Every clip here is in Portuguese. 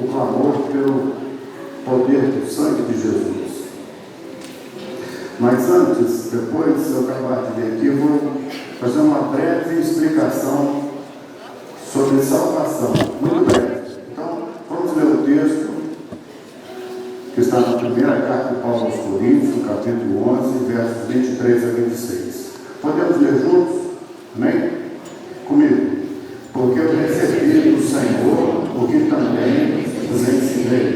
o clamor pelo poder do sangue de Jesus. Mas antes, depois eu acabar de ler aqui, eu vou fazer uma breve explicação sobre salvação, muito breve. Então, vamos ler o texto que está na primeira carta de Paulo aos Coríntios, no capítulo 11, versos 23 a 26. Podemos ler juntos? Amém? Comigo. Porque eu recebi do Senhor o que também vos ensinei,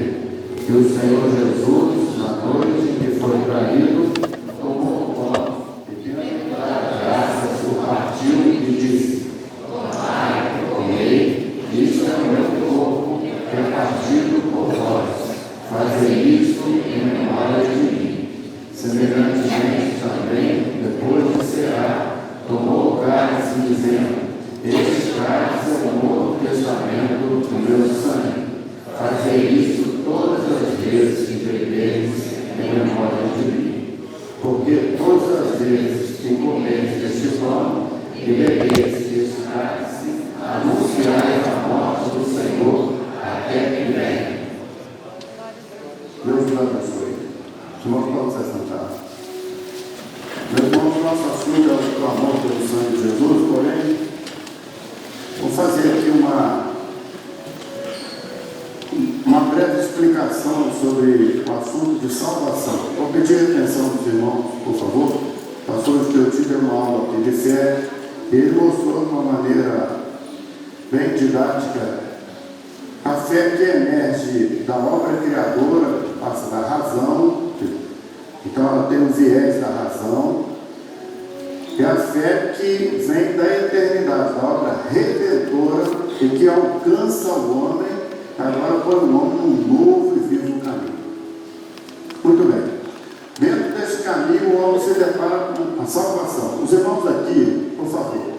que o Senhor Jesus, na noite em que foi traído, tomou o pão e, tendo dado graças, o partiu e disse: tomai, comei, isto é o meu corpo, que é partido por vós. Fazei isto em memória de mim. Semelhantemente também, depois de cear, tomou o cálice, dizendo: este cálice é o Novo Testamento do meu sangue. Fazei isto todas as vezes que bebereis em memória de mim. Porque todas as vezes que comeis este pão e bebereis este cálice, anunciai a morte do Senhor até que venha. Deus nos abençoe. Irmãos, vamos se sentar. Meus irmãos, nosso assunto é o clamor pelo sangue de Jesus, porém, vou fazer aqui uma breve explicação sobre o assunto de salvação. Vou pedir a atenção dos irmãos, por favor. O pastor Esteuti deu uma aula aqui de fé, e ele mostrou de uma maneira bem didática a fé que emerge da obra criadora, passa da razão, então ela tem o viés da razão, e a fé que vem da eternidade, da obra redentora, e que alcança o homem, agora põe o homem num novo e vivo caminho. Muito bem. Dentro desse caminho, o homem se depara com a salvação. Os irmãos aqui, por favor,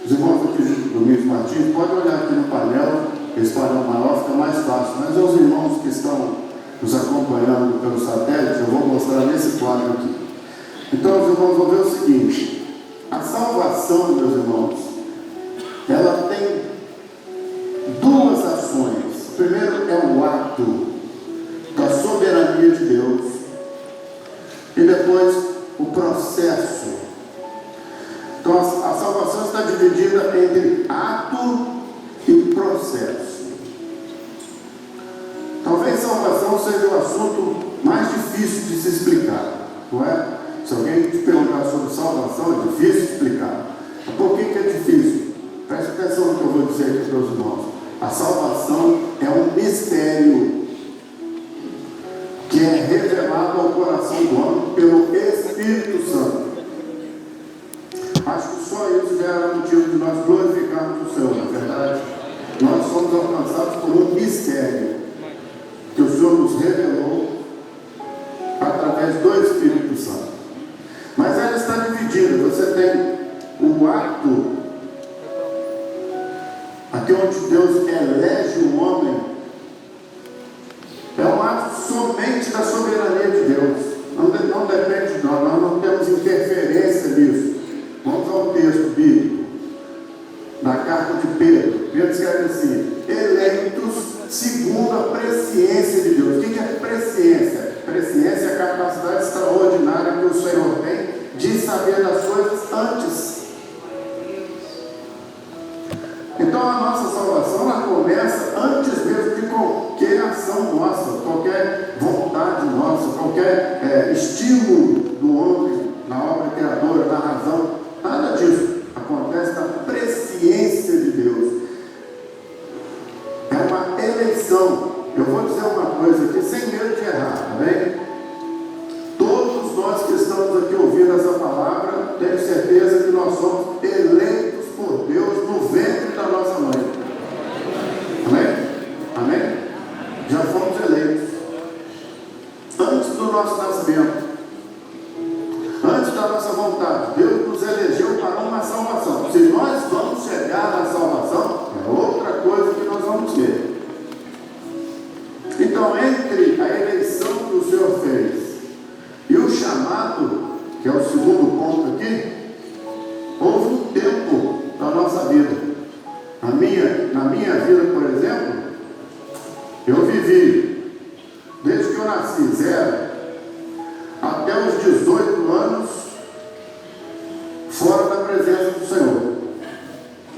os irmãos aqui do Domingos Martins, podem olhar aqui no painel, esse painel maior fica mais fácil, mas aos irmãos que estão nos acompanhando pelo satélite, eu vou mostrar nesse quadro aqui. Então, os irmãos vão ver o seguinte: a salvação, meus irmãos, ela tem duas ações. Primeiro é o ato da soberania de Deus, e depois o processo. Então a salvação está dividida entre ato e processo. Talvez salvação seja o assunto mais difícil de se explicar, não é? Se alguém te perguntar sobre salvação, é difícil explicar. Por que é difícil? Preste atenção no que eu vou dizer aqui para os irmãos. A salvação é um mistério que é revelado ao coração do homem pelo Espírito Santo. Acho que só isso já era motivo de nós glorificarmos o Senhor, na verdade. Nós somos alcançados por um mistério que o Senhor nos revelou através do Espírito Santo. Mas ela está dividida. Você tem o ato, aqui onde Deus elege o homem, é um ato somente da soberania de Deus. Não depende de nós não temos interferência nisso. Vamos ao texto bíblico, na carta de Pedro. Pedro escreve assim: eleitos segundo a presciência de Deus. O que é presciência? Presciência é a capacidade extraordinária que o Senhor tem de saber das coisas antes. Então a nossa salvação, ela começa antes mesmo de qualquer ação nossa, qualquer vontade nossa, qualquer estímulo do homem na obra criadora, na razão. Nada disso acontece na presciência de Deus. É uma eleição. Eu vou dizer uma coisa aqui sem medo de errar, tá bem? Todos nós que estamos aqui ouvindo essa palavra, tenho certeza que nós somos eleitos por Deus no ventre da nossa mãe. Amém? Amém? Já fomos eleitos antes do nosso nascimento, antes da nossa vontade. Deus nos elegeu para uma salvação. Se nós vamos chegar na salvação, é outra coisa que nós vamos ter. Então, entre a eleição que o Senhor fez e o chamado, que é o segundo ponto aqui, houve um tempo na nossa vida. Na minha vida, por exemplo, eu vivi vivi, desde que eu nasci, 0, até os 18 anos, fora da presença do Senhor.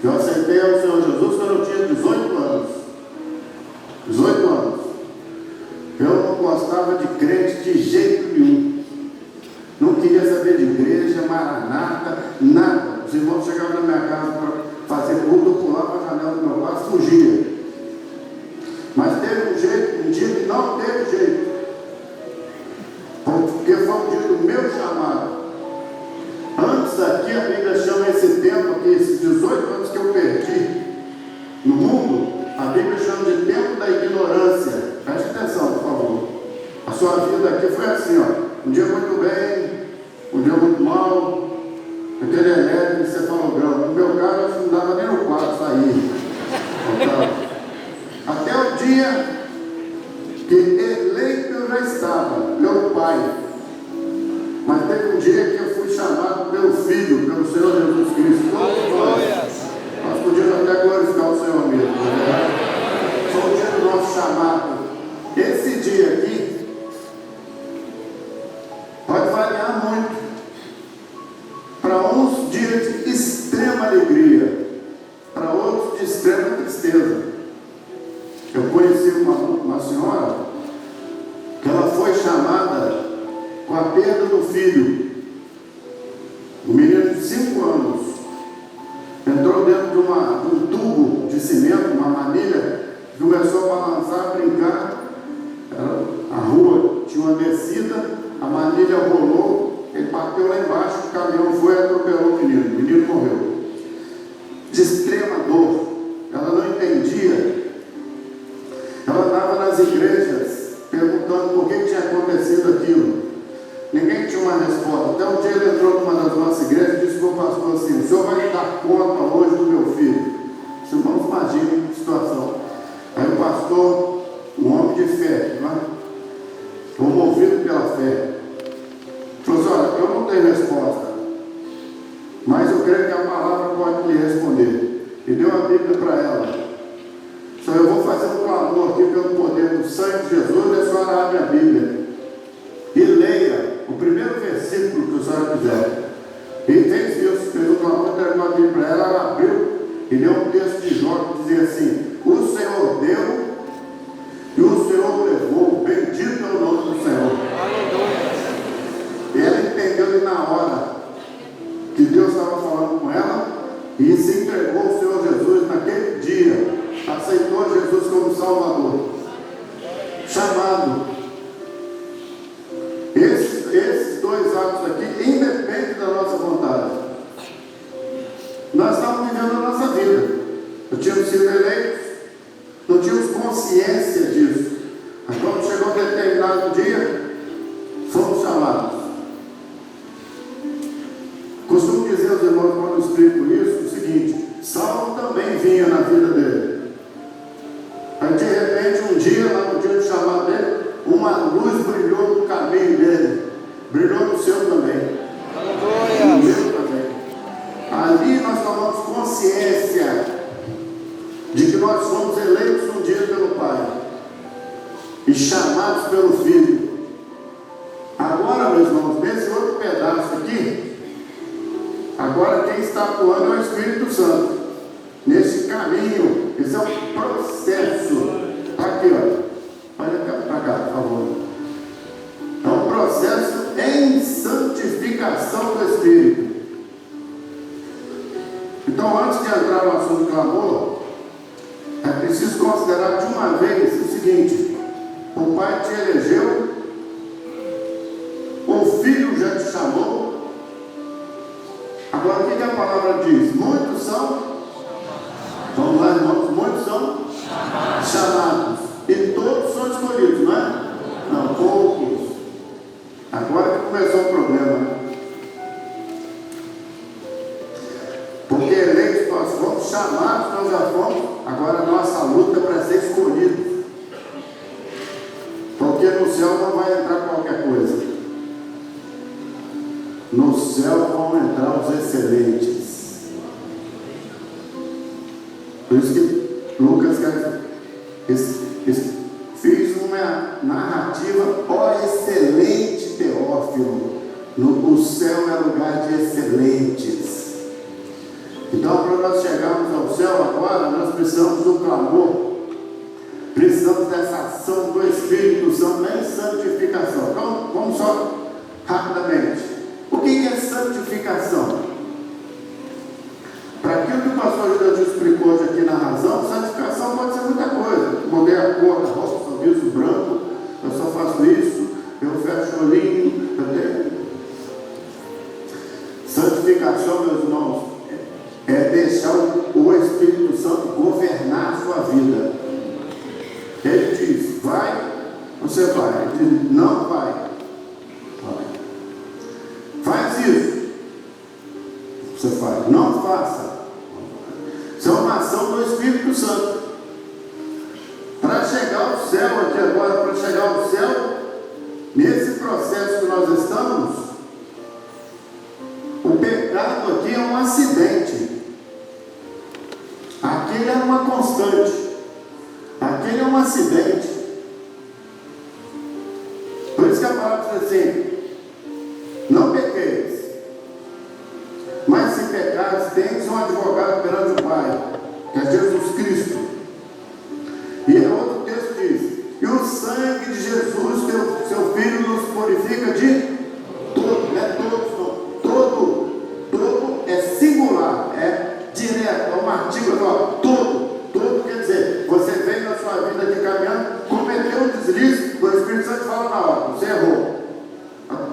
Eu aceitei ao Senhor Jesus quando eu tinha 18 anos. 18 anos. Eu não gostava de crente de jeito nenhum. Não queria saber de igreja, maranata, nada. Os irmãos chegavam na minha casa para fazer culto, eu pulava a janela do meu quarto, fugia. Mas teve um dia que não teve jeito. Porque foi um dia do meu chamado. Antes aqui, a Bíblia chama esse tempo aqui, esses 18 anos que eu perdi no mundo, a Bíblia chama de tempo da ignorância. Preste atenção, por favor. A sua vida aqui foi assim, ó. Um dia muito bem, um dia muito mal, aquele elétrico, encefalograma. No meu caso, eu não dava nem no quarto sair. Até o dia que eleito eu já estava pelo Pai. Mas teve um dia que eu fui chamado pelo Filho, pelo Senhor Jesus Cristo. Nós podíamos até glorificar o Senhor mesmo. Foi o dia do nosso chamado. Esse dia aqui pode variar muito. Para uns, dia de extrema alegria. Para outros, de extrema tristeza. Eu conheci uma senhora que ela foi chamada com a perda do filho. Um menino de 5 anos entrou dentro de um tubo de cimento, uma manilha, começou a balançar, a brincar. A rua tinha uma descida, a manilha rolou, ele bateu lá embaixo, o caminhão foi e atropelou o menino morreu. De extrema dor, ela não entendia. Ela andava nas igrejas perguntando por que tinha acontecido aquilo. Ninguém tinha uma resposta. Até um dia ele entrou numa das nossas igrejas e disse para o pastor assim: o senhor vai dar conta hoje do meu filho? Os irmãos imaginem a situação. Aí o pastor, um homem de fé, movido pela fé, falou assim: olha, eu não tenho resposta, mas eu creio que a palavra pode lhe responder. E deu a Bíblia para ela. Só eu vou fazer um clamor aqui pelo poder do sangue de Jesus, e a senhora abre a Bíblia e leia o primeiro versículo que a senhora quiser. E fez isso, fez um clamor, entregou a Bíblia para ela, ela abriu e deu um texto de Jó que dizia assim: o Senhor deu e o Senhor levou, bendito é o nome do Senhor. E ela entendeu na hora que Deus estava falando com ela e se entregou ao Senhor Jesus naquele dia. Aceitou Jesus como Salvador. Chamado. Esses dois atos aqui independem da nossa vontade. Nós estávamos vivendo a nossa vida. Não tínhamos sido eleitos, não tínhamos consciência disso. Mas quando chegou um determinado dia, fomos chamados. Costumo dizer aos irmãos, quando eu explico isso, o seguinte: Saulo também vinha na vida dele. Aí de repente, um dia, lá no dia do chamado dele, uma luz brilhou no caminho dele. Brilhou no seu também. No meu também. Ali nós tomamos consciência de que nós fomos eleitos um dia pelo Pai e chamados pelo Filho. Agora, meus irmãos, nesse outro pedaço aqui, agora quem está atuando é o Espírito Santo. Nesse caminho, esse é um processo. Aqui, ó. Olha para cá, por favor. É um processo em santificação do Espírito. Então, antes de entrar no assunto do clamor, é preciso considerar de uma vez o seguinte: o Pai te elegeu, o Filho já te chamou. Agora, o que a palavra diz? Muitos são. Vamos lá, irmãos, muitos são chamados. E todos são escolhidos, não é? Não, poucos. Agora que começou o problema, né? Porque eleitos nós fomos, chamados nós já fomos. Agora a nossa luta é para ser escolhido. Porque no céu não vai entrar qualquer coisa. No céu vão entrar os excelentes. Por isso que Lucas quer dizer, fiz céu é lugar de excelentes. Então, para nós chegarmos ao céu agora, nós precisamos do clamor, precisamos dessa ação do Espírito Santo em santificação. Então, vamos só rapidamente. O que é santificação? Para aquilo que o pastor Júlio explicou hoje aqui na razão, santificação pode ser muita coisa. Mudei a cor da roupa, só uso branco, eu só faço isso, eu fecho o olhinho, entendeu? Santificação, meus irmãos, é deixar o Espírito Santo governar a sua vida. Ele diz, vai, você vai. Ele diz, não vai. Faz isso. Você faz. Não faça. Isso é uma ação do Espírito Santo. Para chegar ao céu aqui agora, para chegar ao céu, nesse processo que nós estamos, o pecado aqui é um acidente. Aquele é uma constante. Aquele é um acidente. Por isso que a palavra diz assim, não pequeis, mas se pecares, tendes um advogado perante o Pai, que é Jesus Cristo. E outro texto diz, e o sangue de Jesus, seu Filho, nos purifica de todo, não é todos, não. Todo é singular, é direto, é um artigo, todo quer dizer, você vem na sua vida aqui caminhando, cometeu um deslize, o Espírito Santo fala na hora, você errou.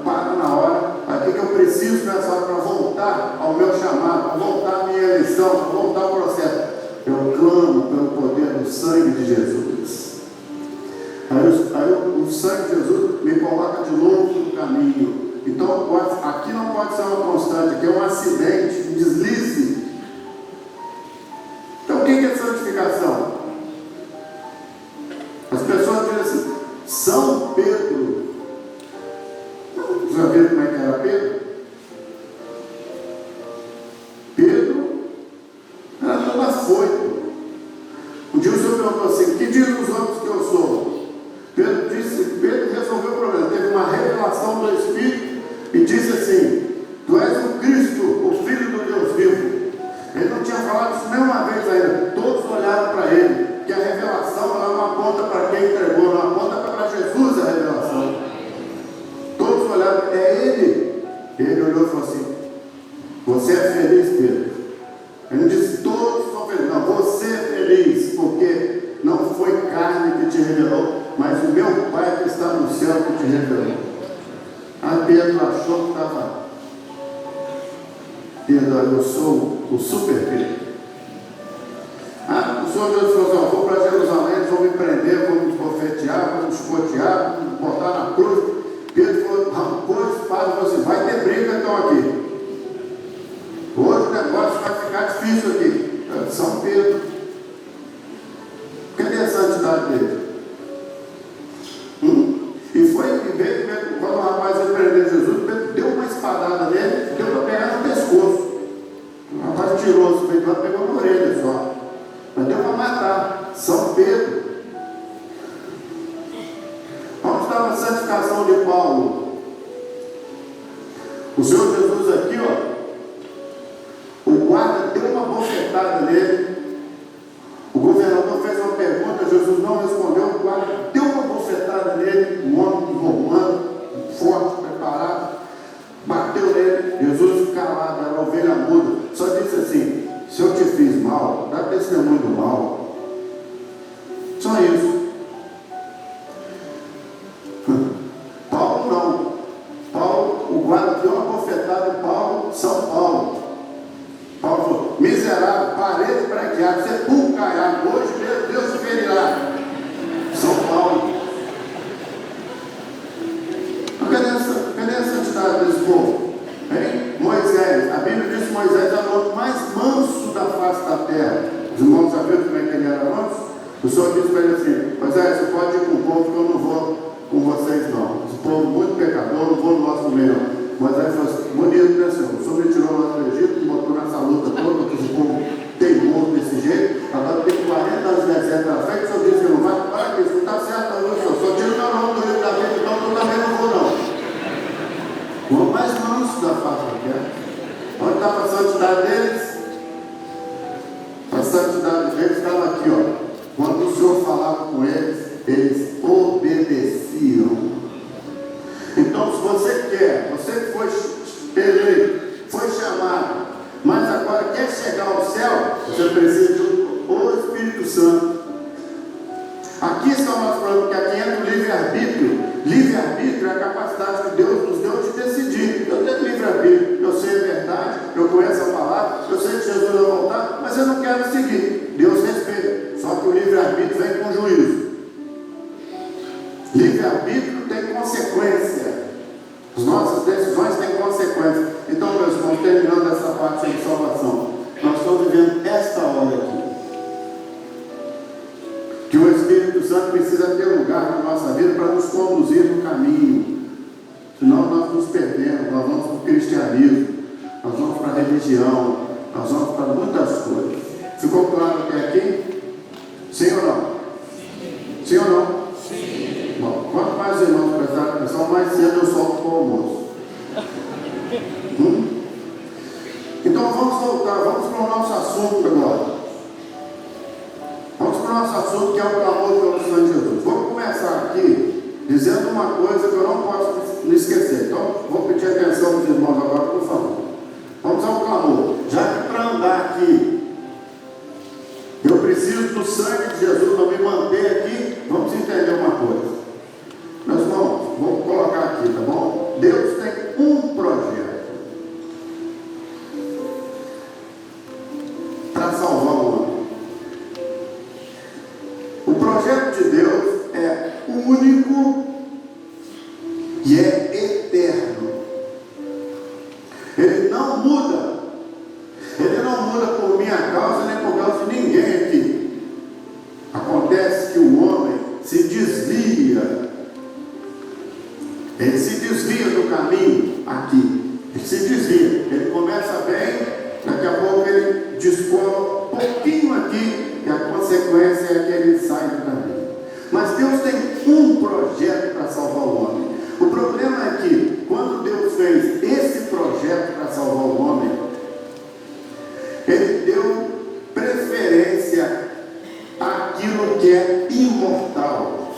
Para na hora, aqui que eu preciso nessa hora para voltar ao meu chamado, para voltar à minha eleição, para voltar ao processo. Eu clamo pelo poder do sangue de Jesus. Aí o sangue de Jesus me coloca de novo no caminho. Então aqui não pode ser uma constante, aqui é um acidente, um deslize. Então o que é santificação? As pessoas dizem assim, São Pedro. Já viram como é que era Pedro? Pedro era todo afoito. Um dia o Senhor perguntou assim, que dizem os outros que eu sou? Pedro resolveu o problema, teve uma revelação do Espírito e disse assim, tu és o Cristo, o Filho do Deus vivo. Ele não tinha falado isso nem uma vez ainda, todos olharam para ele, que a revelação ela não aponta para quem entregou, não aponta para Jesus a revelação. Todos olharam, é ele. Ele olhou e falou assim, você é feliz, Pedro? Ele não disse, todos são felizes, não, você é feliz, porque não foi carne que te revelou, mas o meu Pai que está no céu que te revelou. Aí Pedro achou que estava, Pedro, eu sou o super Pedro. O Senhor Deus falou assim, vou para Jerusalém, vou me prender, vou me esbofetear, vou me escotear, vou me botar na cruz. Pedro falou, arrancou a espada e falou assim, vai ter briga então aqui. Hoje o negócio vai ficar difícil aqui. São Pedro. Cadê a santidade dele? E foi que veio, quando o rapaz ia prender Jesus, Pedro deu uma espadada nele, deu para pegar no pescoço. O rapaz tirou o peito, pegou na orelha só. Mas deu para matar. São Pedro. Onde estava a santificação de Paulo? O Senhor Jesus aqui, o guarda deu uma bofetada nele. O governador fez uma pergunta, Jesus não respondeu. O guarda deu uma bofetada nele. Um homem romano, forte, preparado, bateu nele. Jesus calado, era a ovelha muda. Só disse assim, se eu te fiz mal, dá testemunho do mal. Só isso. Paulo não. Paulo, o guarda deu uma bofetada em Paulo, São Paulo. Paulo falou, miserável, parede branqueada, sepulcro caiado, hoje mesmo Deus te ferirá. São Paulo. Cadê a santidade desse povo? Hein? Moisés, a Bíblia diz que Moisés era o homem mais manso da face da terra. Os irmãos sabiam como é que ele era manso? O Senhor disse para ele assim, Moisés, você pode ir com o povo que eu não vou com vocês não. Esse povo muito pecador, não vou no nosso meio não. Moisés falou assim, bonito, né, Senhor? O Senhor me tirou lá do Egito, me botou nessa luta toda, com esse povo teimoso desse jeito, agora tem 40 anos de deserto na frente, o Senhor disse que não vai, para que isso não está certo, não, Senhor. Só tira o meu nome do livro da vida, então eu também não vou não. O mais manso santidade deles estava aqui, ó. Quando o Senhor falava com eles, eles obedeciam. Então, se você quer, você foi eleito, foi chamado, mas agora quer chegar ao céu, você precisa do Espírito Santo. Aqui está o nosso problema, porque aqui entra o livre-arbítrio. Livre-arbítrio é a capacidade que Deus nos deu de decidir. Eu tenho livre-arbítrio, eu sei a verdade, eu conheço a palavra, eu sei que Jesus vai voltar, mas eu não quero seguir. Deus respeita, só que o livre-arbítrio vem com juízo. Livre-arbítrio tem consequência. As nossas decisões têm consequência. Então, meus irmãos, terminando essa parte de salvação, nós estamos vivendo esta hora aqui. Que o Espírito Santo precisa ter lugar na nossa vida para nos conduzir no caminho. Senão nós nos perdemos, nós vamos para o cristianismo, nós vamos para a religião, nós vamos para muitas coisas. Ficou claro até aqui? Sim ou não? Sim ou não? Sim. Bom, quanto mais irmãos prestarem atenção, mais cedo eu solto para o almoço. Então vamos voltar, vamos para o nosso assunto agora. Vamos para o nosso assunto, que é o clamor pelo Senhor Jesus. Vou começar aqui dizendo uma coisa que eu não posso me esquecer. Então, vou pedir atenção dos irmãos agora, por favor. Vamos ao clamor. Já que para andar aqui, eu preciso do sangue de Jesus para me manter aqui, vamos entender uma coisa. Meus irmãos, vamos colocar aqui, tá bom? Deus tem um projeto para salvar o homem. O projeto de Deus é único e é eterno. Ele não muda. Ele não muda por minha causa nem por causa de ninguém aqui. Acontece que o homem se desvia. Ele se desvia do caminho aqui. Ele se desvia. Ele começa bem, daqui a pouco ele descola um pouquinho aqui, e a consequência é que ele sai do caminho. Mas Deus tem um projeto para salvar o homem. O problema é que, quando Deus fez esse projeto para salvar o homem, Ele deu preferência àquilo que é imortal.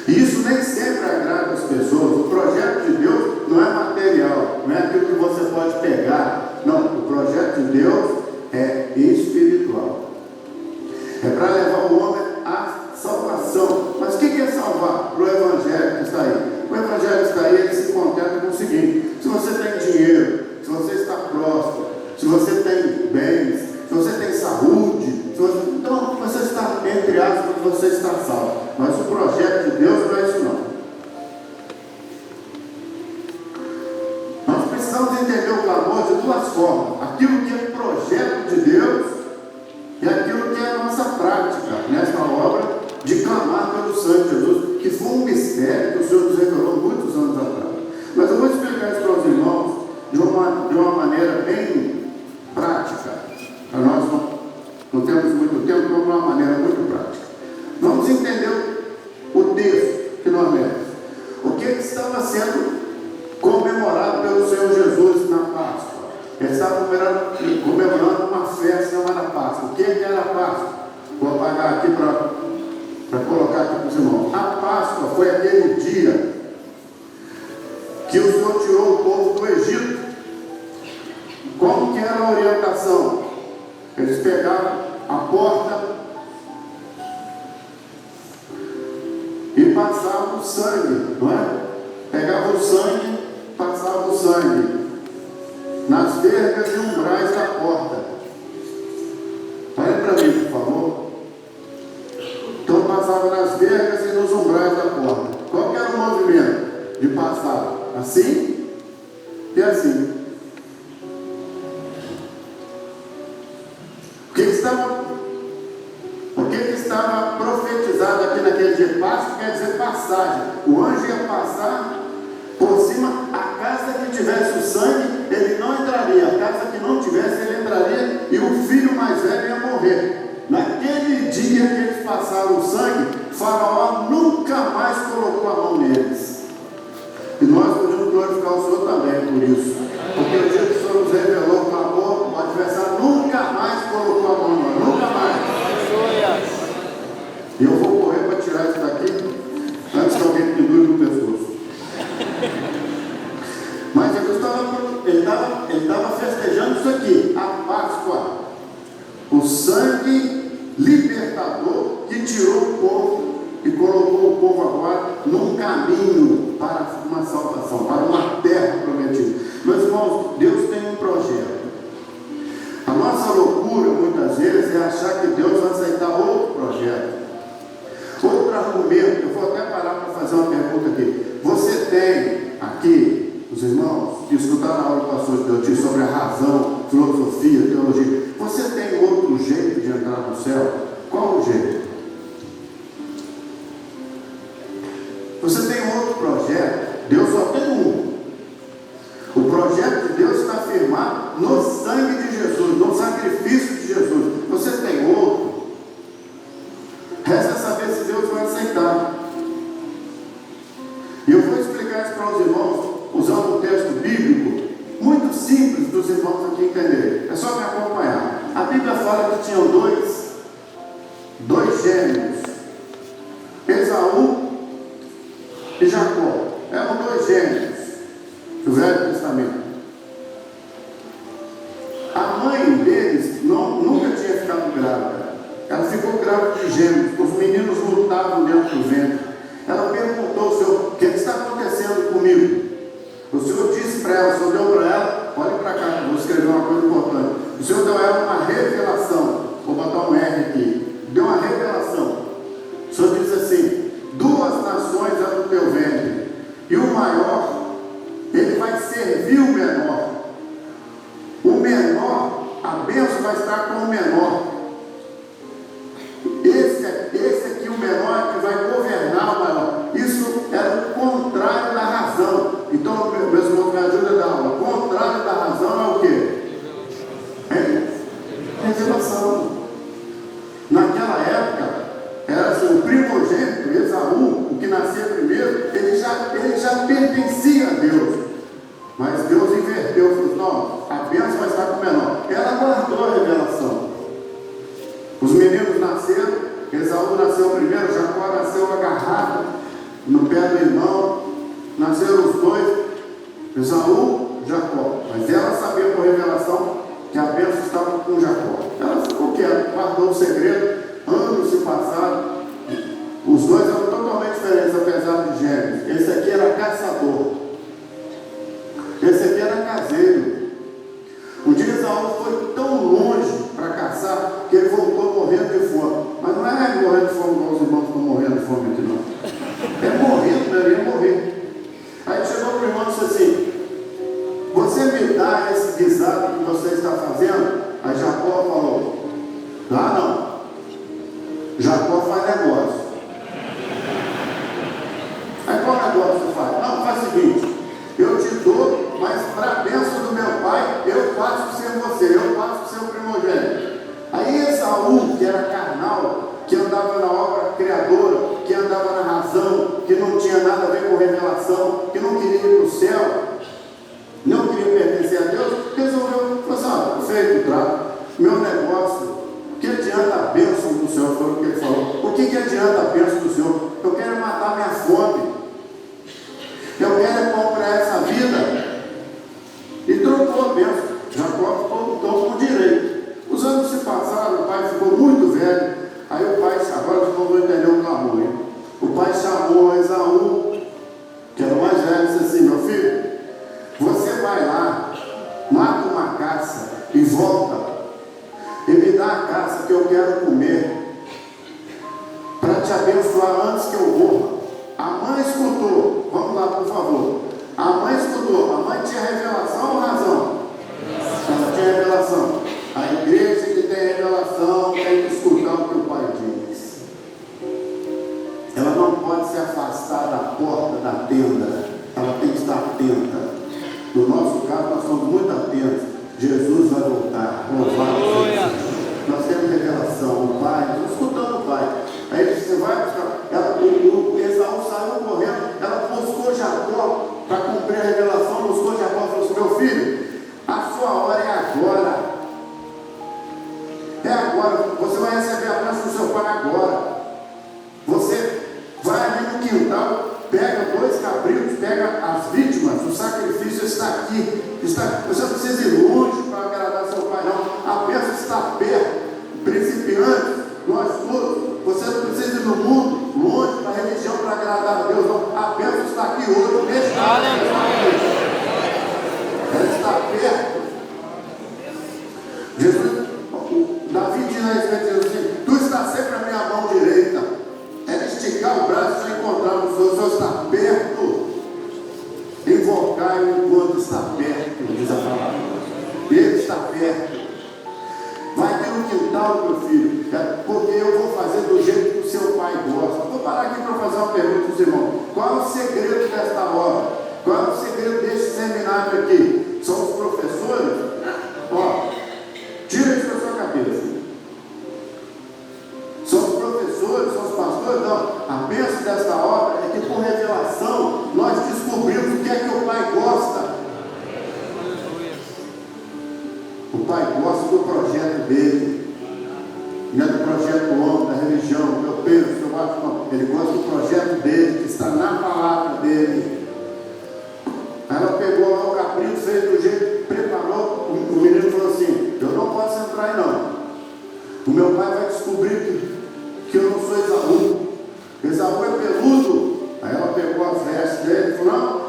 E isso nem sempre agrada as pessoas. O projeto de Deus não é material, não é aquilo que você pode pegar. Não, o projeto de Deus é espiritual. É para levar o homem à salvação. Mas o que é salvar? Para o Evangelho que está aí. O Evangelho que está aí, ele se contenta com o seguinte: se você tem dinheiro, se você está próspero, se você tem bens, se você tem saúde, então você está, entre aspas, você está salvo. Mas o projeto de Deus não é isso não. Nós precisamos entender o clamor de duas formas: aquilo que é projeto de Deus e aquilo que é a nossa prática nesta obra de clamar pelo sangue de Jesus, que foi um mistério que o Senhor nos revelou muitos anos atrás. Mas eu vou explicar isso para os irmãos de uma maneira bem prática. Para nós não temos muito tempo, mas de uma maneira muito prática. Vamos entender o texto que nós lemos. O que estava sendo comemorado pelo Senhor Jesus na Páscoa? Ele estava comemorando uma festa chamada Páscoa. O que era a Páscoa? Vou apagar aqui para colocar aqui para os irmãos. A Páscoa foi aquele dia que o Senhor tirou o povo do Egito. Como que era a orientação? Eles pegavam a porta e passavam o sangue, não é? Pegavam o sangue, passavam o sangue nas vergas e umbrais da porta. Olha para mim, por favor. Então passava nas vergas e nos umbrais da porta. Qual que era o movimento de passar? Assim e assim. O que estava profetizado aqui naquele dia? Páscoa quer dizer passagem. O anjo ia passar por cima. A casa que tivesse o sangue, ele não entraria. A casa que não tivesse, ele entraria. E o filho mais velho ia morrer. Naquele dia que eles passaram o sangue, Faraó nunca mais colocou a mão neles. E nós podemos glorificar o Senhor também por isso. Porque o dia que o Senhor nos revelou o clamor, o adversário nunca sangue libertador que tirou o povo e colocou o povo agora num caminho para uma salvação, para uma terra prometida. Meus irmãos, Deus tem um projeto. A nossa loucura muitas vezes é achar que Deus vai aceitar outro projeto, outro argumento. Eu vou até parar para fazer uma pergunta aqui. Você tem aqui, os irmãos que escutaram a aula do pastor Deotir sobre a razão, filosofia, teologia, você tem outro jeito de entrar no céu? Qual o jeito? Você tem outro projeto? Deus só tem um. O projeto de Deus está firmado no sangue de Jesus, no sacrifício de Jesus. Você tem outro? Resta saber se Deus vai aceitar. E eu vou explicar isso para os irmãos, usando um texto bíblico muito simples dos irmãos aqui entenderem. É só me acompanhar. A Bíblia fala que tinham dois gêmeos, Esaú e Jacó. Eram dois gêmeos do Velho Testamento. A mãe deles nunca tinha ficado grávida. Ela ficou grávida de gêmeos. Os meninos lutavam dentro do ventre. Ela perguntou ao Senhor: o que está acontecendo comigo? O Senhor disse para ela, o Senhor deu para ela, olhe para cá, eu vou escrever uma coisa importante. O Senhor deu a ela uma revelação. Vou botar um R aqui. Deu uma revelação. O Senhor diz assim: 2 nações é do teu ventre, e o maior, ele vai servir o menor. O menor, a bênção vai estar com o menor. Esse aqui, o menor, é que vai governar o maior. Isso é o contrário da razão. Então, meus irmãos, me ajuda a dar aula. O contrário da razão é o quê? Revelação. Naquela época, era assim, o primogênito, Esaú, o que nascia primeiro, ele já pertencia a Deus. Mas Deus inverteu, falou: não, a bênção vai estar com o menor. Ela guardou a revelação. Os meninos nasceram, Esaú nasceu primeiro, Jacó nasceu agarrado no pé do irmão. Nasceram os dois, Esaú, Jacó. Mas ela sabia por revelação que a bênção estava com Jacó. Ela ficou quieta, guardou o segredo. Anos se passaram. Os dois eram totalmente diferentes, apesar de gêmeos. Esse aqui era caçador, esse aqui era caseiro. Um dia Esaú foi tão longe para caçar que ele voltou morrendo de fome. Mas não é morrendo de fome igual os irmãos estão morrendo de fome aqui, não. É morrendo, né? Ele ia morrer. Aí chegou para o irmão e disse assim: você me dá esse guisado que você está fazendo? Aí Jacó falou: não. Jacó faz negócio. Aí qual negócio você faz? Não, faz o seguinte: eu te dou, mas para a bênção do meu pai, eu passo por ser você, eu passo por ser o primogênito. Aí Esaú, que era carnal, que andava na obra criadora, que andava na razão, que não tinha nada a ver com revelação, que não queria ir para o céu, não queria pertencer a Deus, resolveu, falou assim: feito o trato, meu negócio, o que adianta a bênção do Senhor? Foi o que ele falou. O que adianta a bênção do Senhor? Eu quero matar minha fome. Eu quero comprar essa vida. E trocou a bênção. Jacó ficou com direito. Os anos se passaram, o pai ficou muito velho. Aí o pai, agora vocês vão entender o clamor, hein? O pai chamou Esaú, que era o mais velho, e disse assim: meu filho, você vai lá, mata uma caça e volta. E me dá a caça que eu quero comer, para te abençoar antes que eu morra. A mãe escutou. Vamos lá, por favor. A mãe escutou. A mãe tinha revelação ou razão? Ela tinha revelação. A igreja que tem revelação tem que escutar o que o pai diz. Ela não pode se afastar da porta da tenda. Ela tem que estar atenta. No nosso caso, nós somos muito atentos. Jesus vai voltar. Nós temos revelação. O pai, estamos escutando o pai. Aí ele disse: você vai buscar. O Esaú saiu correndo. Ela buscou Jacó para cumprir a revelação. Buscou Jacó e falou assim: meu filho, a sua hora é agora. É agora. Você vai receber a bênção do seu pai agora. Você vai ali no quintal, pega 2 cabritos, pega as vítimas. O sacrifício está aqui. Você não precisa ir longe para agradar seu pai, não. A bênção está perto. 1 aqui hoje, nesse ela está perto. Jesus, Davi diz a respeito assim: tu estás sempre à minha mão direita. Ela esticar o braço e encontrar o Senhor está perto. Invocai-o enquanto está perto, diz a palavra. Ele está perto. Vai aqui no quintal, meu filho, porque eu vou fazer do jeito que o seu pai gosta. Vou parar aqui para fazer uma pergunta para os irmãos. Qual é o segredo desta obra? Qual é o segredo deste seminário aqui? São os professores? Ó, tira isso da sua cabeça. São os professores, são os pastores? Não. A bênção desta obra é que por revelação nós descobrimos o que é que o pai gosta. O pai gosta do projeto dele, não é do projeto do homem, da religião, meu Pedro, seu Marcos, não. Ele gosta do projeto dele, que está na palavra dele. Ela pegou lá o cabrito, fez do jeito, preparou. O menino falou assim: eu não posso entrar aí não. O meu pai vai descobrir que eu não sou Esaú. Esaú é peludo. Aí ela pegou as vestes dele e falou: não,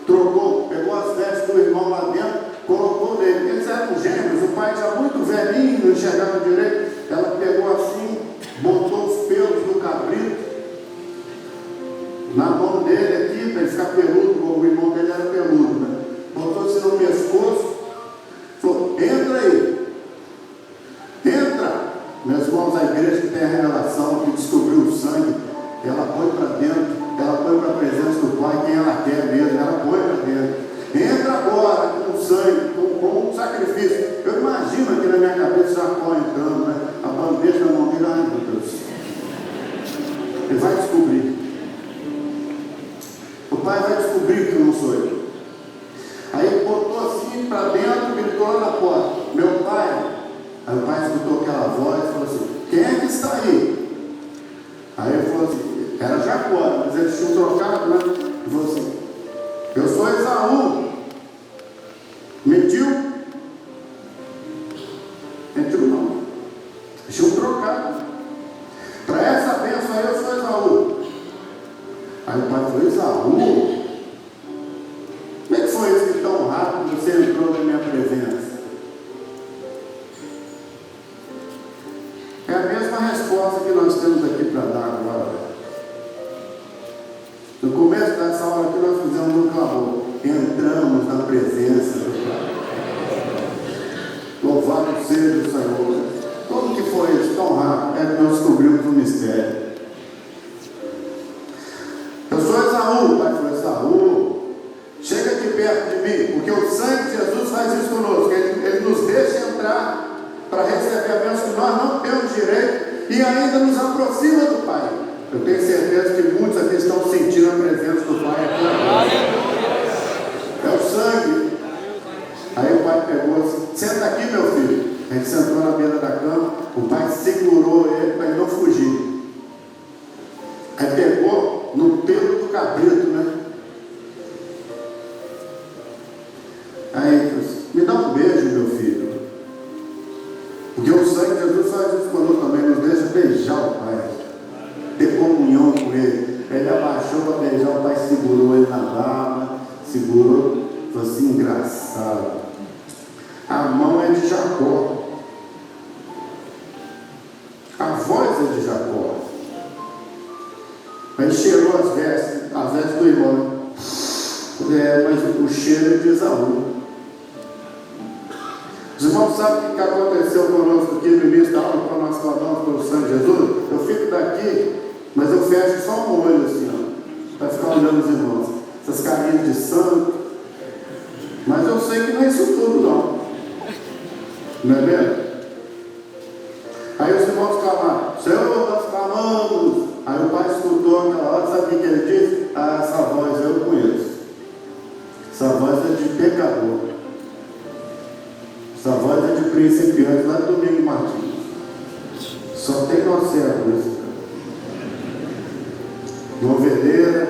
trocou, pegou as vestes do irmão lá dentro, colocou nele. Eles eram gêmeos, o pai já muito velhinho, não enxergava direito. Ela pegou assim, botou os pelos do cabrito na mão dele aqui, para ele ficar peludo, como o irmão dele era peludo, né? Botou assim no pescoço, falou: entra aí, entra. Meus irmãos, a igreja que tem a revelação, que descobriu o sangue, ela põe para dentro, ela põe para a presença do Pai, quem ela quer mesmo, ela põe para dentro. Entra agora com o sangue, com um sacrifício. Eu imagino aqui na minha cabeça Jacó entrando, né? A bandeja na mão dele, ai meu Deus. Ele vai descobrir. O pai vai descobrir que não sou eu. Aí ele botou assim para dentro, gritou lá na porta: meu pai. Aí o pai escutou aquela voz e falou assim: quem é que está aí? Aí ele falou assim, era Jacó, mas eles tinham trocado, né? Ele falou assim: eu sou Esaú. Mentiu? Mentiu não. Eles tinham trocado. Para essa bênção aí eu sou Esaú. Aí o pai falou: Esaú? Como é que foi isso que tão rápido você entrou na minha presença? É a mesma resposta que nós temos aqui para dar agora. No começo dessa aula aqui nós fizemos um clamor. Entramos na presença do Pai. Louvado seja o Senhor. Como que foi isso tão rápido? É que nós descobrimos um mistério. Eu sou Esaú. O pai falou: Esaú, chega aqui perto de mim, porque o sangue de Jesus faz isso conosco. Ele nos deixa entrar para receber a bênção que nós não temos direito e ainda nos aproxima do Pai. Eu tenho certeza que muitos aqui estão sentindo a presença do Pai aqui agora. É o sangue. Aí o pai pegou assim: senta aqui, meu filho. A gente sentou na beira da cama. O pai segurou ele para ele não fugir. Aí pegou no pelo do cabrito, né? Aí ele falou assim: me dá um beijo, meu filho. Porque o sangue de Jesus faz isso conosco também, nos deixa beijar o Pai, ter comunhão com Ele. Ele abaixou para beijar, o Pai segurou ele na barba, segurou, falou assim: engraçado. A mão é de Jacó, a voz é de Jacó. Ele cheirou as vestes do irmão. Mas o cheiro é de Esaú. Os irmãos sabem o que aconteceu conosco aqui no início da aula, quando nós falamos pelo sangue de Jesus? Eu fico daqui, mas eu fecho só um olho assim, ó, para ficar olhando os irmãos. Essas carinhas de santo. Mas eu sei que não é isso tudo, não. Não é mesmo? Aí os irmãos clamaram: Senhor, nós clamamos. Aí o pai escutou aquela hora, sabe o que ele disse? Ah, essa voz eu conheço. Essa voz é de pecador. Essa voz é de principiante lá do Domingo Martins. Só tem nós servos. Não ovelheira,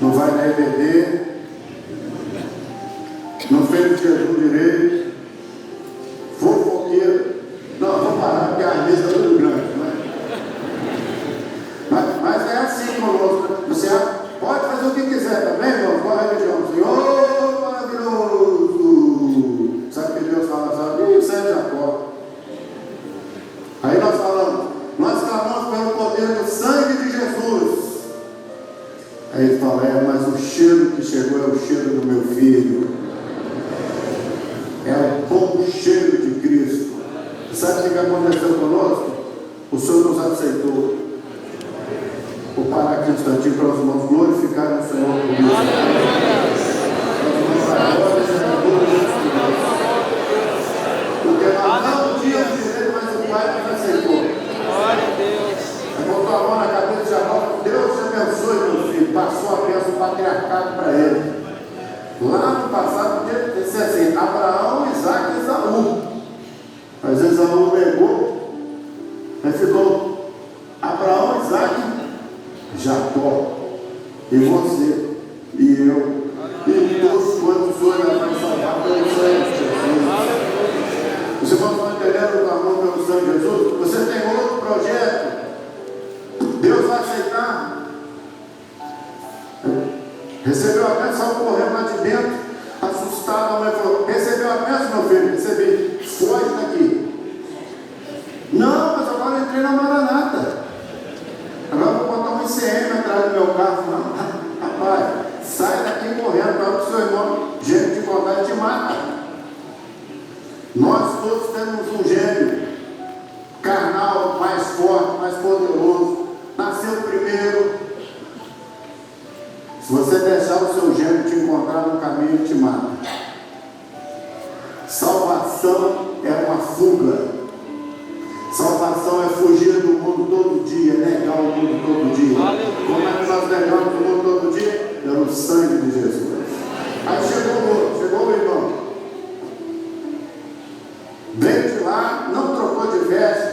não vai na EBD, não fez o jejum direito, fofoqueiro. Não, vou parar porque a lista é muito grande, não é? Mas é assim conosco. Você pode filho. É o bom cheiro de Cristo. Sabe o que aconteceu conosco? O Senhor nos aceitou. Vou parar aqui um instantinho para os irmãos glorificarem o Senhor por isso. Porque nós não tínhamos direito, mas o Pai nos aceitou. Glória a Deus. Botou a mão na cabeça de Jacó. Deus te abençoe, meu filho. Passou a bênção patriarcado para ele. Lá no passado, podia ser assim: Abraão, Isaac e Esaú. Mas Esaú negou. Aí ficou Abraão, Isaac, Jacó. E você, e eu. E todos quantos o Senhor vai salvar pelo sangue de Jesus. Você pode estar entendendo o amor pelo sangue de Jesus? Você tem outro projeto. Deus vai aceitar. Recebeu a bênção, correndo lá de dentro, assustado. A mãe falou: recebeu a bênção, meu filho? Recebi. Foge daqui. Não, mas agora eu entrei na Maranata. Agora eu vou botar um ICM atrás do meu carro. Não, rapaz, sai daqui correndo, para o seu irmão, gêmeo de igualdade te mata. Nós todos temos um gêmeo carnal, mais forte, mais poderoso. Nasceu primeiro. Se você deixar o seu gêmeo te encontrar no caminho, ele te mata. Salvação é uma fuga. Salvação é fugir do mundo todo dia, negar o mundo todo dia. Como é que nós negamos o mundo todo dia? Pelo sangue de Jesus. Aí chegou o irmão. Veio de lá, não trocou de veste,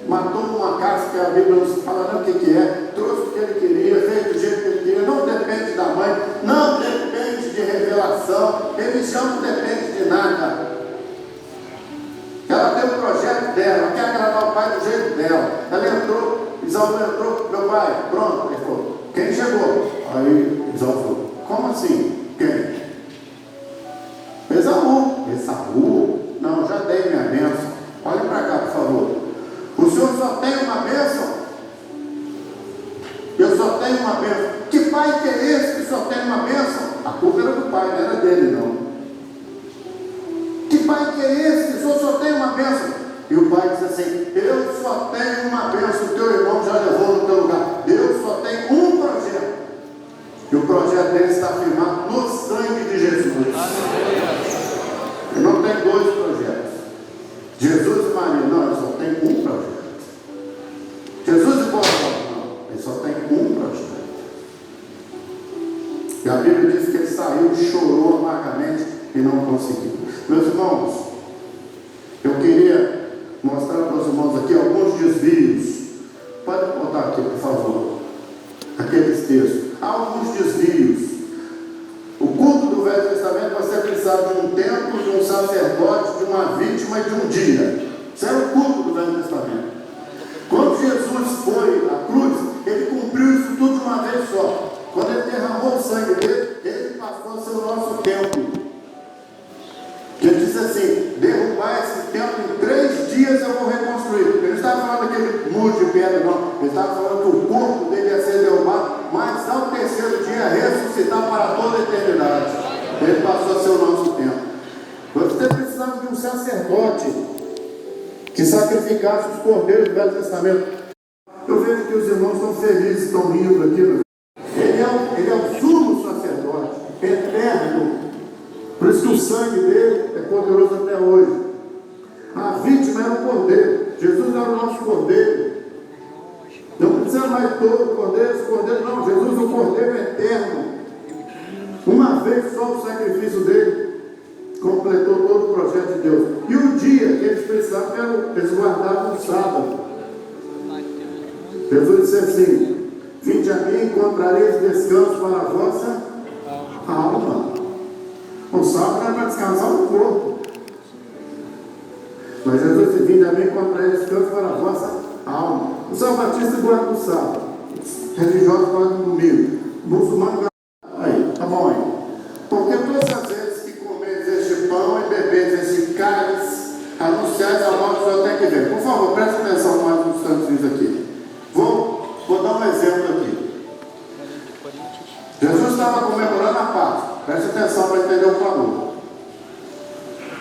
matou uma casca que a Bíblia não fala nem o que é, trouxe o que ele queria, fez do jeito que ele queria, não depende da mãe, não depende de revelação, religião não depende de nada. Ela tem o projeto dela, quer agradar o pai do jeito dela. Ela entrou, Isaú entrou, meu pai, pronto. Ele falou: quem chegou? Aí Isaú falou: como assim? Quem? Esaú? Não, já dei minha bênção. Olhe para cá, por favor. O senhor só tem uma bênção? Eu só tenho uma bênção. Que pai que é esse que só tem uma bênção? A culpa era do pai, não era dele, não. Que pai que é esse? O senhor só tem uma bênção. E o pai disse assim: eu só tenho uma bênção, o teu irmão já levou no teu lugar. Deus só tem um projeto. E o projeto dele está firmado no sangue de Jesus. Ele não tem dois projetos. Jesus e Maria, não, ele só tem um projeto. Jesus e Paulo, não, ele só tem um projeto. E a Bíblia diz que ele saiu e chorou amargamente e não conseguiu. Meus irmãos, eu queria mostrar para os irmãos aqui alguns desvios. Pode botar aqui, por favor, aqueles textos. Há alguns desvios. O culto do Velho Testamento, você precisava de um templo, de um sacerdote, de uma vítima e de um dia. Isso era o culto do Velho Testamento. Quando Jesus foi à cruz, ele cumpriu isso tudo de uma vez só. Quando ele derramou o sangue dele, ele passou a ser o nosso templo. Ele disse assim: derrubar esse templo em 3 dias eu vou reconstruir. Ele não estava falando daquele muro de pedra, não. Ele estava falando que o corpo dele ia ser derrubado, mas ao 3º dia ressuscitar para toda a eternidade. Ele passou a ser o nosso templo. Você precisava de um sacerdote que sacrificasse os cordeiros do Velho Testamento. Eu vejo que os irmãos estão felizes, estão rindo aqui. Ele é o sumo sacerdote, eterno. Por isso que o sangue dele é poderoso até hoje. A vítima era o cordeiro. Jesus era o nosso cordeiro. Não precisa mais todo cordeiro não. Jesus é o cordeiro eterno. Uma vez só o sacrifício dele completou todo o projeto de Deus. E o dia que eles precisavam, eles guardavam o sábado. Jesus disse assim: vinde a mim, encontrareis descanso para a vossa alma. O sábado era para descansar o corpo. Mas Jesus disse: vinde a mim, encontrareis descanso para a vossa alma. O São Batista guarda o sábado. Os religiosos guardam o domingo. O muçulmano guarda. Aí, tá bom aí. Porque todas as vezes que comeres este pão e beberes este cálice, anunciais a morte do Senhor tem que ver. Por favor, preste atenção mais uns instantes aqui. Vou dar um exemplo aqui. Jesus estava comemorando a Páscoa. Preste atenção para entender o clamor.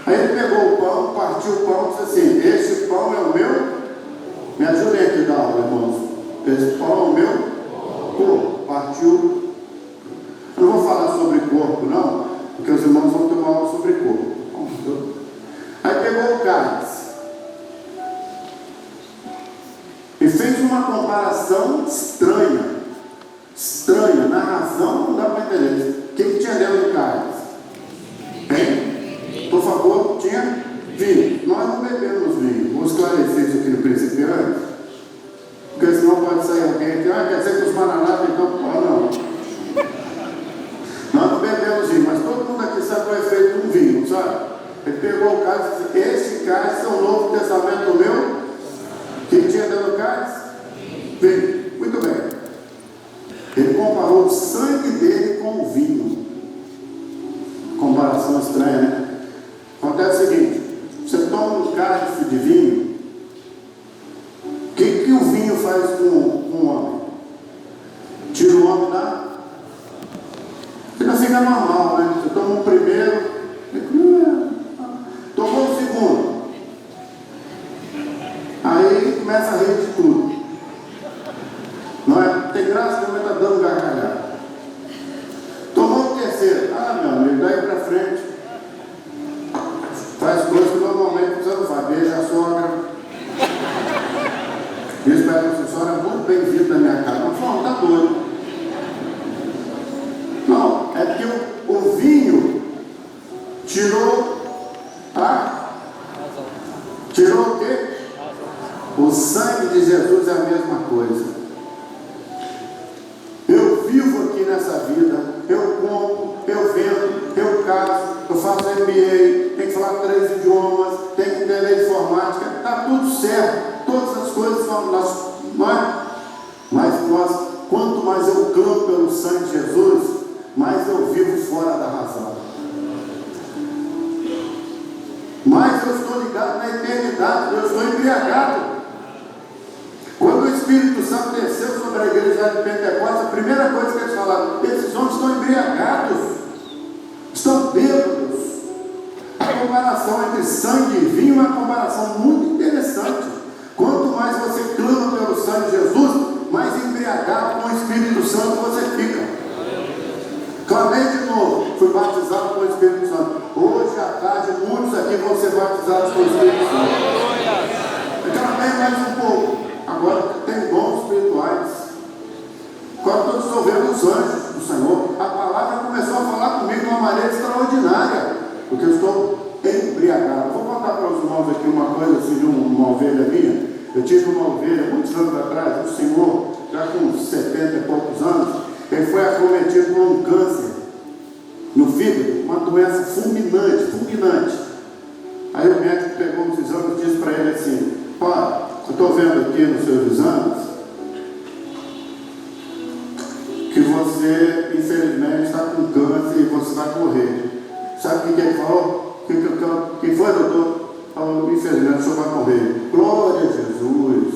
Aí ele pegou o pão, partiu o pão e disse assim: este pão é o meu. Me ajudem aqui da aula, irmãos. Esse pão é o meu corpo. Partiu. Eu não vou falar sobre corpo, não, porque os irmãos vão ter uma aula sobre corpo. Aí pegou o cálice e fez uma comparação estranha. Estranha, na razão não dá para entender. O que tinha dentro do cálice? Hein? Por favor, tinha vinho. Nós não bebemos vinho. Vou esclarecer isso aqui no principiante, porque senão pode sair alguém aqui: quer dizer que os Maranata então. Não. Nós não bebemos vinho, mas todo mundo aqui sabe qual é o efeito de um vinho, sabe? Ele pegou o cálice e disse: este cálice é o Novo Testamento meu. O que tinha dentro do cálice? Vinho. Muito bem. Ele comparou o sangue dele com o vinho. Comparação estranha, né? Acontece o seguinte: você toma um cálice de vinho, o que o vinho faz com o homem? Tira o homem da... Você não fica normal, né? Você toma um primeiro, tomou o segundo, aí começa a rir de tudo. Não é? Tem graça que está dando gargalhada. Tomou o terceiro, meu amigo, daí para frente faz coisas que normalmente você não faz. Beija a sogra, diz para ela: a senhora é muito bem-vinda na minha casa. Não, está doido. Não, é porque o vinho tirou o quê? O sangue de Jesus é a mesma coisa. Eu vivo aqui nessa vida, eu compro, eu vendo, eu caso, eu faço MBA, tenho que falar 3 idiomas, tenho que entender informática, está tudo certo, todas as coisas são nossas, mas quanto mais eu clamo pelo sangue de Jesus, mais eu vivo fora da razão. Mais eu estou ligado na eternidade, eu estou embriagado. Quando o Espírito Santo desceu sobre a igreja de Pentecostes, a primeira coisa que eles falaram: esses homens estão embriagados, estão bêbados. A comparação entre sangue e vinho é uma comparação muito interessante. Quanto mais você clama pelo sangue de Jesus, mais embriagado com o Espírito Santo você fica. Clamei de novo, fui batizado com o Espírito Santo. Hoje à tarde, muitos aqui vão ser batizados com o Espírito Santo. Eu clamei mais um pouco. Agora tem dons espirituais. Agora estou dissolvendo os anjos do Senhor. A palavra começou a falar comigo de uma maneira extraordinária, porque eu estou embriagado. Vou contar para os irmãos aqui uma coisa assim de uma ovelha minha. Eu tive uma ovelha muitos anos atrás, um senhor, já com 70 e poucos anos. Ele foi acometido por um câncer no fígado, uma doença fulminante. Aí o médico pegou os exames e disse para ele assim: olha, eu estou vendo aqui nos seus exames que você, infelizmente, está com câncer e você vai morrer. Sabe o que ele falou? Quem foi, doutor? Falou: infelizmente, o senhor vai morrer. Glória a Jesus.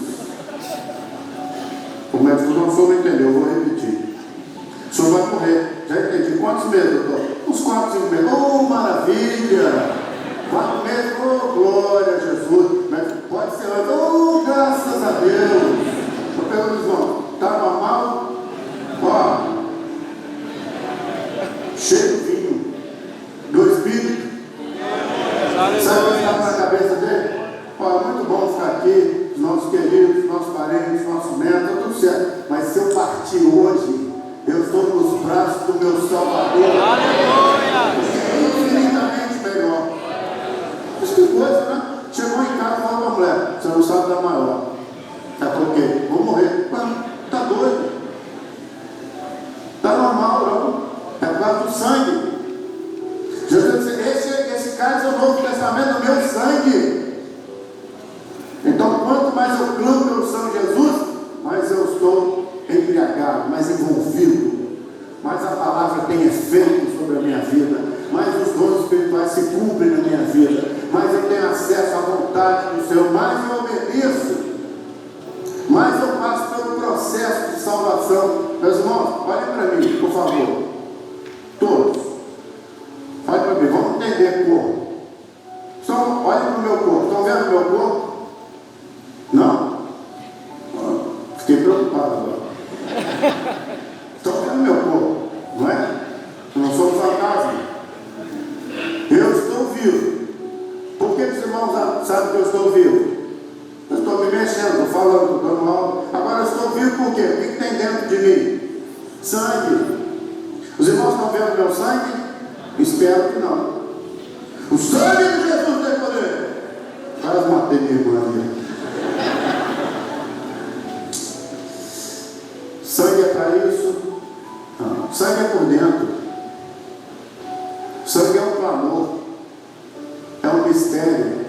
O médico não soube entender, eu vou repetir. O senhor vai morrer. Já entendi. Quantos meses, doutor? Uns 4, 5 meses. Oh, maravilha! 4 meses, oh, glória a Jesus. Mas pode ser antes. Oh, graças a Deus. Estou perguntando, irmão, está normal? Ó, cheio de vinho do Espírito. Sabe o que está na cabeça dele? Ó, é muito bom ficar aqui, os nossos queridos, nossos parentes, nossos netos, está tudo certo. Mas se eu partir hoje, eu estou nos braços do meu Salvador. Aleluia! Infinitamente melhor. Isso que coisa, né? Chegou em casa e falou para a mulher: você não sabe da maior. Ela falou: o quê? Vou morrer. Está doido? Está normal, não? É por causa do sangue. Jesus disse: esse cálice é o Novo Testamento, o meu sangue. Então, quanto mais eu clamo pelo sangue de Jesus, mais eu estou embriagado, mais envolvido, mais a palavra tem efeito sobre a minha vida, mais os dons espirituais se cumprem na minha vida, mais eu tenho acesso à vontade do Senhor, mais eu obedeço, mais eu passo pelo processo de salvação. Meus irmãos, olhem para mim, por favor, todos. meu corpo? Não? Fiquei preocupado agora. Estão vendo meu corpo, não é? Eu não sou um fantasma. Eu estou vivo. Por que os irmãos sabem que eu estou vivo? Eu estou me mexendo, estou falando, estou dando aula. Agora eu estou vivo por quê? O que tem dentro de mim? Sangue. Os irmãos estão vendo meu sangue? Espero que não. O sangue de Jesus tem poder. Quase matei minha irmã ali. Sangue é para isso? Não. Sangue é por dentro. Sangue é um clamor. É um mistério.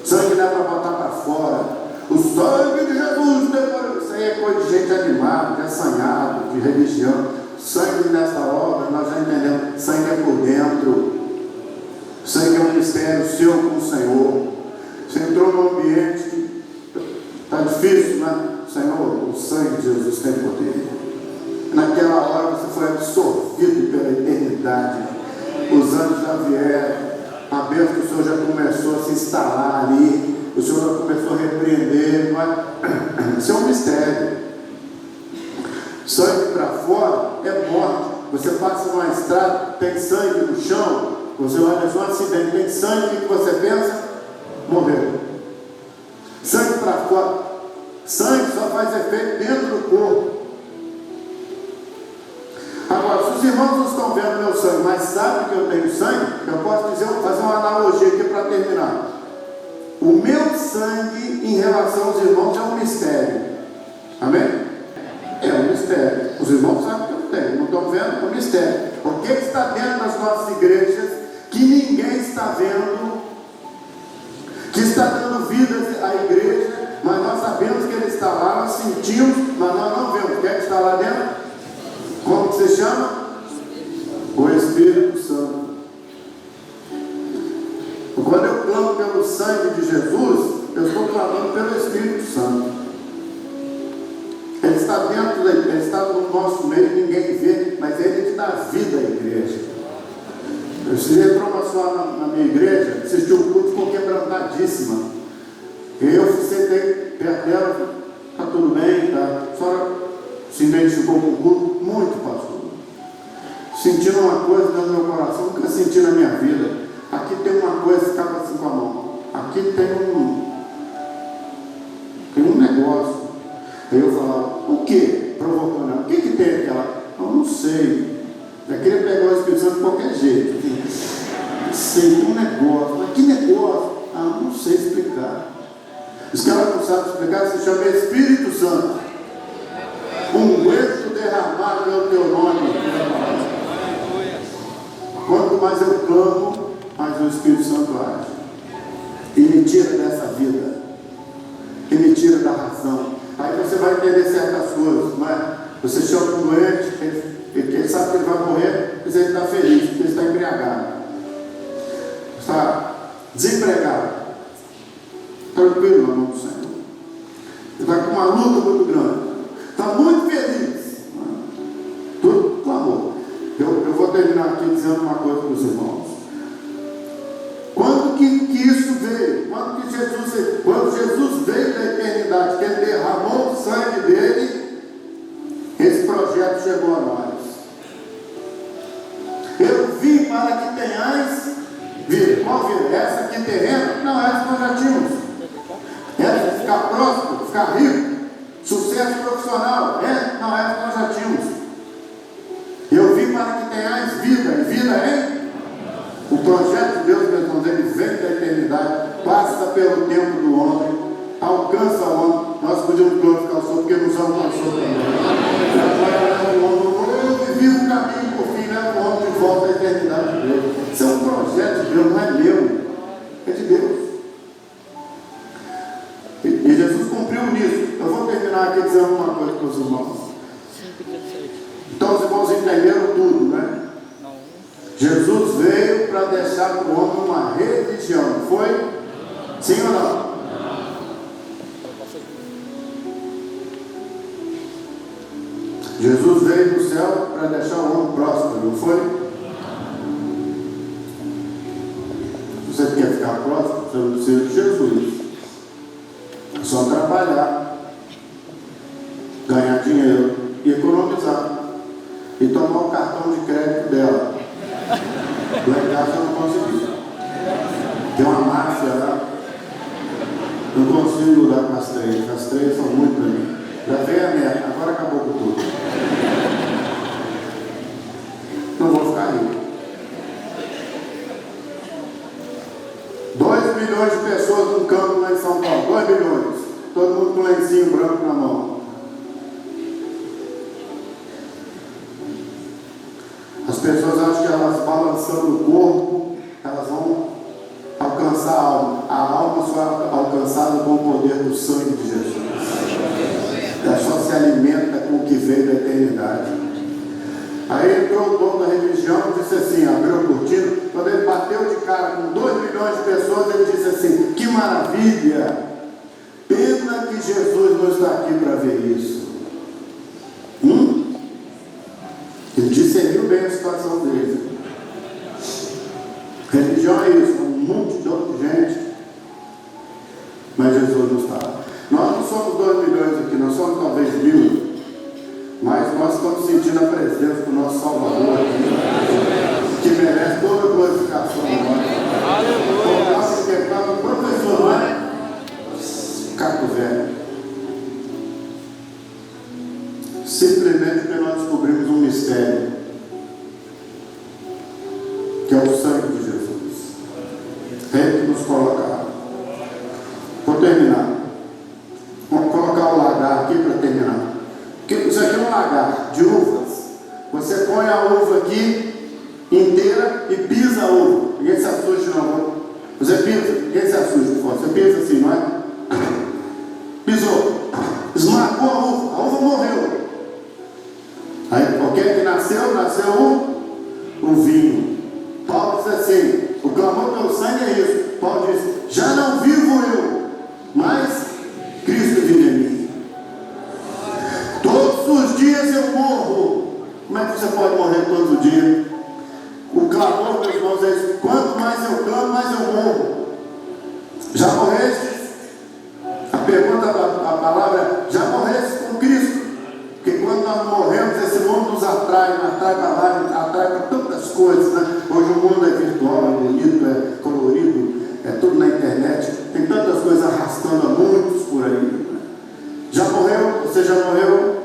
Sangue não é para botar para fora. O sangue de Jesus tem poder. Isso aí é coisa de gente animada, de assanhado, de religião. Sangue nessa obra, nós já entendemos. Sangue é por dentro. Sangue é um mistério seu com o Senhor. Você entrou num ambiente que está difícil, né? Senhor, o sangue de Jesus tem poder. Naquela hora você foi absorvido pela eternidade. Os anos já vieram. A bênção do Senhor já começou a se instalar ali. O Senhor já começou a repreender. Mas isso é um mistério. Sangue para fora é morte. Você passa numa estrada, tem sangue no chão. Você olha só um acidente, tem sangue, o que você pensa? Morreu. Sangue para fora. Sangue só faz efeito dentro do corpo. Agora, se os irmãos não estão vendo meu sangue, mas sabem que eu tenho sangue, eu posso dizer, fazer uma analogia aqui para terminar. O meu sangue em relação aos irmãos é um mistério. Amém? É um mistério. Os irmãos sabem que eu tenho, não estão vendo? É um mistério. O que está dentro das nossas igrejas que ninguém está vendo, que está dando vida à igreja, mas nós sabemos que ele está lá, nós sentimos, mas nós não vemos. O que é que está lá dentro? Como que se chama? O Espírito Santo. Quando eu clamo pelo sangue de Jesus, eu estou clamando pelo Espírito Santo. Ele está dentro da igreja, ele está no nosso meio, ninguém vê, mas ele te dá vida à igreja. Você entrou uma senhora na minha igreja, assistiu o culto, ficou quebrantadíssima. Eu sentei perto dela, está tudo bem, tá? A senhora se identificou com o culto, muito, pastor. Sentindo uma coisa dentro do meu coração, nunca senti na minha vida. Aqui tem uma coisa, ficava assim com a mão. Aqui tem um negócio. Aí eu falava, o que? Provocando ela, o que tem aquela? Eu não sei. Eu queria pegar o Espírito Santo de qualquer jeito. Não sei, tem um negócio. Mas que negócio? Ah, não sei explicar. Os caras não sabem explicar, se chama Espírito Santo. Unguento derramado é o teu nome. Quanto mais eu clamo, mais o Espírito Santo age. E me tira dessa vida. E me tira da razão. Aí você vai entender certas coisas, não é? Você chama um doente, ele sabe que ele vai morrer, mas ele está feliz, porque ele está embriagado. Está desempregado. Tranquilo no nome do Senhor. Ele está com uma luta muito grande. Está muito feliz. Tudo clamou. Eu vou terminar aqui dizendo uma coisa para os irmãos. Quando que isso veio? Quando Jesus veio da eternidade, que ele derramou o sangue dele, esse projeto chegou a nós. Eu vim para que tenhais vida. Qual vida? Essa aqui terrena? Não, essa nós já tínhamos. Essa ficar próspero, ficar rico, sucesso profissional. Não, essa nós já tínhamos. Eu vim para que tenhais vida. E vida é? O projeto de Deus, meus irmãos, ele vem da eternidade, passa pelo tempo do homem, alcança o homem. Nós podemos glorificar o Senhor porque nos alcançou também. O homem vive o caminho por fim, leva o homem de volta à eternidade de Deus. Isso é um projeto de Deus, não é meu, é de Deus. E Jesus cumpriu nisso. Eu vou terminar aqui dizendo uma coisa para os irmãos. Então os irmãos entenderam tudo, né? Jesus veio para deixar para o homem uma religião, não foi? Sim ou não? Jesus veio do céu para deixar o homem próspero, não foi? Se você quer ficar próspero, você não precisa de Jesus. trabalhar, ganhar dinheiro e economizar. E tomar o cartão de crédito dela. Lá em casa eu não consegui. Tem uma máfia lá. Não consigo lidar com as três. As três são muito para mim. Já veio a meta, agora acabou com tudo. Não vou ficar rico. 2 milhões de pessoas num campo lá em São Paulo. 2 milhões. Todo mundo com lencinho branco na mão. As pessoas acham que elas balançando o corpo, elas vão alcançar a alma. A alma só é alcançada com o poder do sangue de Jesus. Ela só se alimenta com o que veio da eternidade. Aí entrou o dono da religião e disse assim, abriu a cortina, quando ele bateu de cara com 2 milhões de pessoas, ele disse assim, que maravilha, pena que Jesus não está aqui para ver isso. Ele discerniu bem a situação dele. Religião é isso, um multidão de gente, mas Jesus não está. Nós não somos 2 milhões aqui, nós somos talvez 1.000, mas nós estamos sentindo a presença do nosso Salvador aqui, que merece toda a glorificação agora. Aleluia! O nosso pecado, professor, não é? Caco velho. Simplesmente porque nós descobrimos um mistério, que é o sangue de Jesus. É ele que nos coloca. Vou terminar. Vamos colocar o lagar aqui para terminar. Isso aqui é um lagar de uvas. Você põe a uva aqui inteira e pisa a uva. Ninguém se assuste não. Você pisa, ninguém se assuste. Você pisa assim, não é? Pisou. Esmagou a uva morreu. Aí, o que é que nasceu? Nasceu o vinho. Paulo diz assim, o clamor pelo sangue é isso. Paulo diz, já não vivo eu, mas Cristo vive em mim. Todos os dias eu morro. Como é que você pode morrer todos os dias? O clamor, meus irmãos, é isso. Quanto mais eu clamo, mais eu morro. Já morreste? A pergunta, a palavra é, já morreste com Cristo? Porque quando nós morremos, esse mundo nos atrai para lá, atrai para tantas coisas, né? Hoje o mundo é virtual, é bonito, é colorido, é tudo na internet, tem tantas coisas arrastando a muitos por aí. Né? Já morreu? Você já morreu?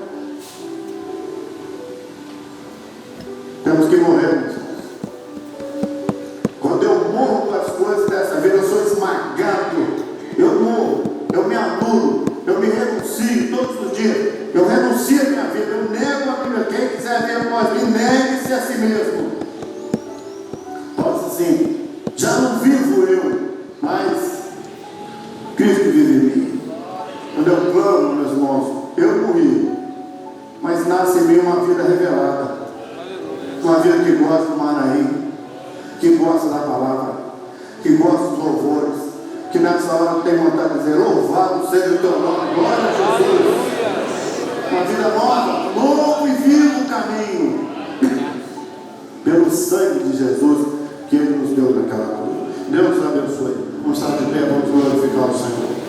Temos que morrer. Quando eu morro com as coisas dessa vida, eu sou esmagado, eu morro, eu me anulo, eu me renuncio todos os dias. Eu renuncio a minha vida, eu nego a Bíblia. Quem quiser vir após mim, negue-se a si mesmo. Posso assim, já não vivo eu, mas Cristo vive em mim. Quando eu clamo, meus irmãos, eu morri, mas nasce em mim uma vida revelada. Uma vida que gosta do Manaim, que gosta da palavra, que gosta dos louvores, que nessa hora tem vontade de dizer, louvado seja o teu nome, glória a Jesus. Uma vida nova, novo e vivo caminho, pelo sangue de Jesus que Ele nos deu naquela cruz. Deus nos abençoe. Vamos estar de pé, vamos glorificar o Senhor.